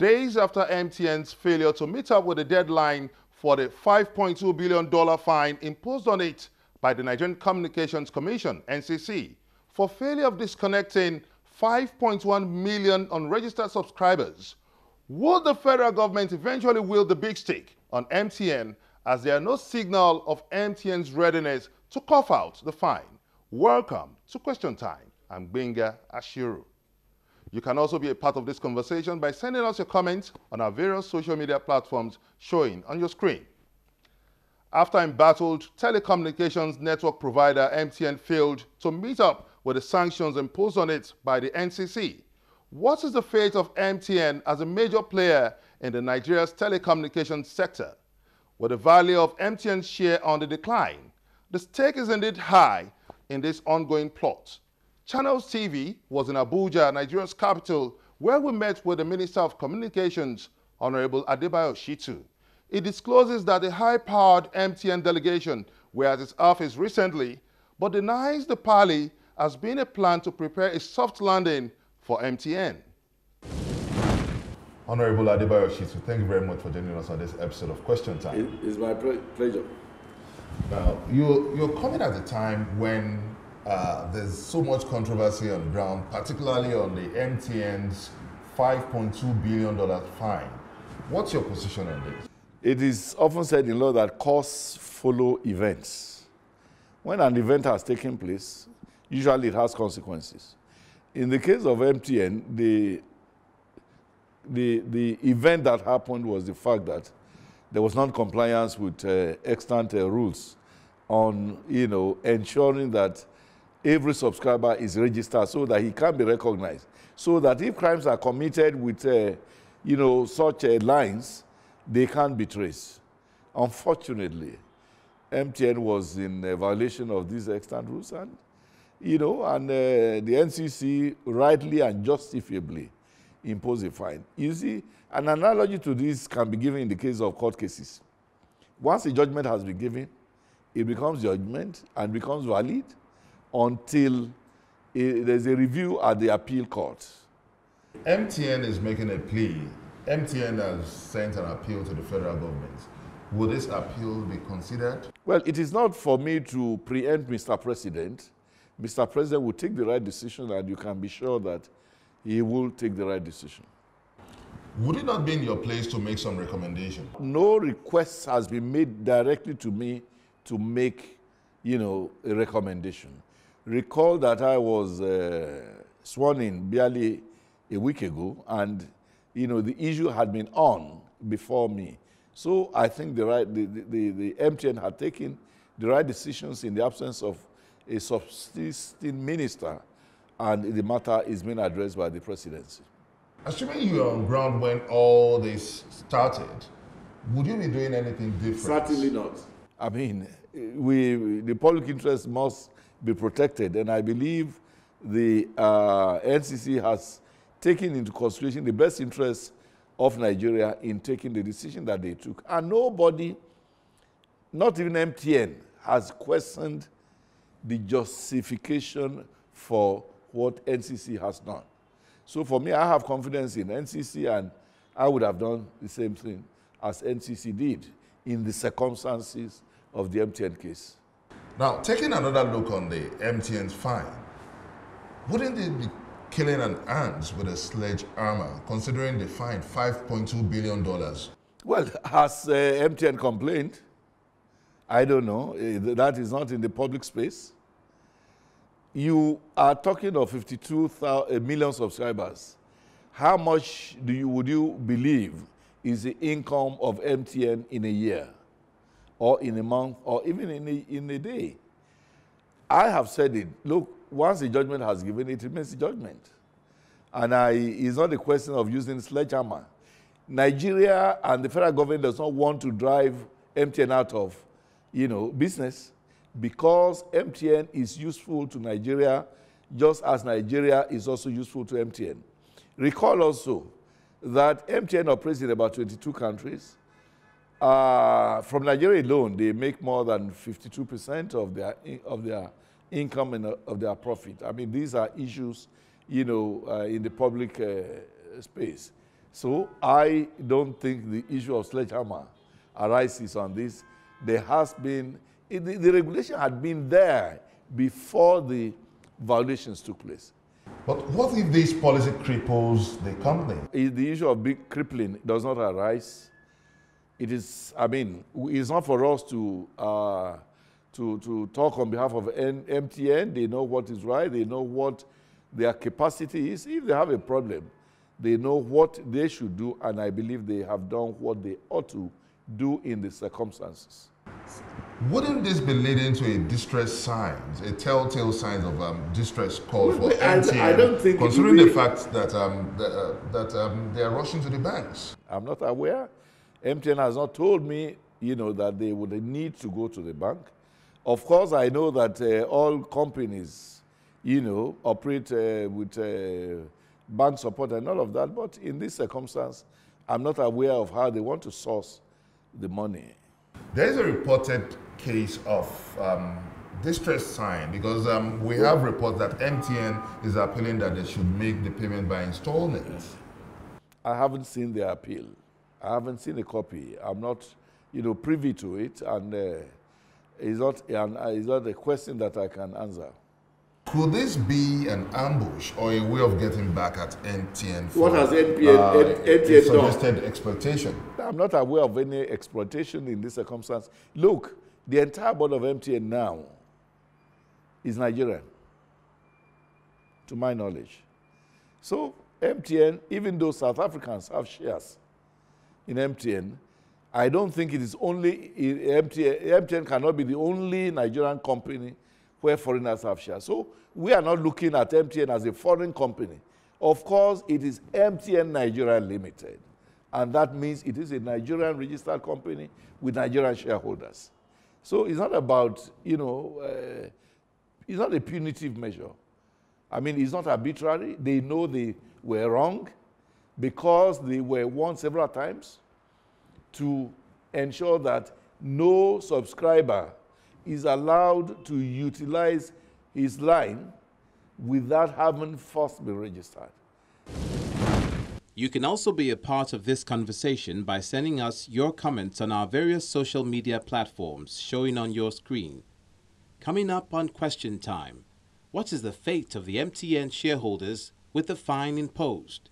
days after MTN's failure to meet up with the deadline for the $5.2 billion fine imposed on it by the Nigerian Communications Commission, NCC, for failure of disconnecting 5.1 million unregistered subscribers. Will the federal government eventually wield the big stick on MTN, as there are no signal of MTN's readiness to cough out the fine? Welcome to Question Time. I'm Benga Ashiru. You can also be a part of this conversation by sending us your comments on our various social media platforms showing on your screen. After embattled telecommunications network provider MTN failed to meet up with the sanctions imposed on it by the NCC, what is the fate of MTN as a major player in the Nigeria's telecommunications sector? With the value of MTN's share on the decline, the stake is indeed high in this ongoing plot. Channels TV was in Abuja, Nigeria's capital, where we met with the Minister of Communications, Honorable Adebayo Shittu. It discloses that the high-powered MTN delegation were at its office recently, but denies the parley as being a plan to prepare a soft landing for MTN. Honorable Adebayo Shittu, thank you very much for joining us on this episode of Question Time. It's my pleasure. Now, you're coming at a time when there's so much controversy on the ground, particularly on the MTN's $5.2 billion fine. What's your position on this? It is often said in law that cause follow events. When an event has taken place, usually it has consequences. In the case of MTN, the event that happened was the fact that there was non-compliance with extant rules on, ensuring that every subscriber is registered so that he can be recognized. So that if crimes are committed with, such lines, they can't be traced. Unfortunately, MTN was in violation of these extant rules, and, the NCC rightly and justifiably imposed a fine. You see, an analogy to this can be given in the case of court cases. Once a judgment has been given, it becomes judgment and becomes valid until there's a review at the appeal court. MTN is making a plea. MTN has sent an appeal to the federal government. Will this appeal be considered? Well, it is not for me to preempt Mr. President. Mr. President will take the right decision, and you can be sure that he will take the right decision. Would it not be in your place to make some recommendation? No request has been made directly to me to make, a recommendation. Recall that I was sworn in barely a week ago, and the issue had been on before me. So I think the MTN had taken the right decisions in the absence of a subsisting minister, and the matter is being addressed by the presidency. Assuming you were on ground when all this started, would you be doing anything different? Certainly not. I mean, the public interest must be protected, and I believe the NCC has taken into consideration the best interests of Nigeria in taking the decision that they took. And nobody, not even MTN, has questioned the justification for what NCC has done. So for me, I have confidence in NCC, and I would have done the same thing as NCC did in the circumstances of the MTN case. Now, taking another look on the MTN's fine, wouldn't it be killing an ant with a sledgehammer, considering the fine, $5.2 billion? Well, has MTN complained? I don't know. That is not in the public space. You are talking of 52 million subscribers. How much would you believe is the income of MTN in a year, or in a month, or even in a day? I have said it. Look, once a judgment has given, it remains a judgment. And it's not a question of using sledgehammer. Nigeria and the federal government does not want to drive MTN out of, business, because MTN is useful to Nigeria just as Nigeria is also useful to MTN. Recall also that MTN operates in about 22 countries. From Nigeria alone, they make more than 52% of their income and of their profit. I mean, these are issues, in the public space. So I don't think the issue of sledgehammer arises on this. There has been, the regulation had been there before the violations took place. But what if this policy cripples the company? The issue of big crippling does not arise. It is, I mean, it's not for us to talk on behalf of MTN. They know what is right. They know what their capacity is. If they have a problem, they know what they should do, and I believe they have done what they ought to do in the circumstances. Wouldn't this be leading to a distress signs, a telltale sign of distress call for MTN? I don't think, considering the fact that they are rushing to the banks. I'm not aware. MTN has not told me, that they would need to go to the bank. Of course, I know that all companies, operate with bank support and all of that. But in this circumstance, I'm not aware of how they want to source the money. There is a reported case of distress sign because we have reports that MTN is appealing that they should make the payment by installments. I haven't seen the appeal. I haven't seen a copy. I'm not, privy to it, and it's not a question that I can answer. Could this be an ambush or a way of getting back at MTN for what has MTN suggested done? exploitation? I'm not aware of any exploitation in this circumstance. Look, the entire board of MTN now is Nigerian, to my knowledge. So MTN, even though South Africans have shares in MTN, I don't think it is only MTN cannot be the only Nigerian company where foreigners have shares. So we are not looking at MTN as a foreign company. Of course, it is MTN Nigeria Limited. And that means it is a Nigerian registered company with Nigerian shareholders. So it's not about, it's not a punitive measure. I mean, it's not arbitrary. They know they were wrong because they were warned several times to ensure that no subscriber is allowed to utilize his line without having first been registered. You can also be a part of this conversation by sending us your comments on our various social media platforms showing on your screen. Coming up on Question Time, what is the fate of the MTN shareholders with the fine imposed?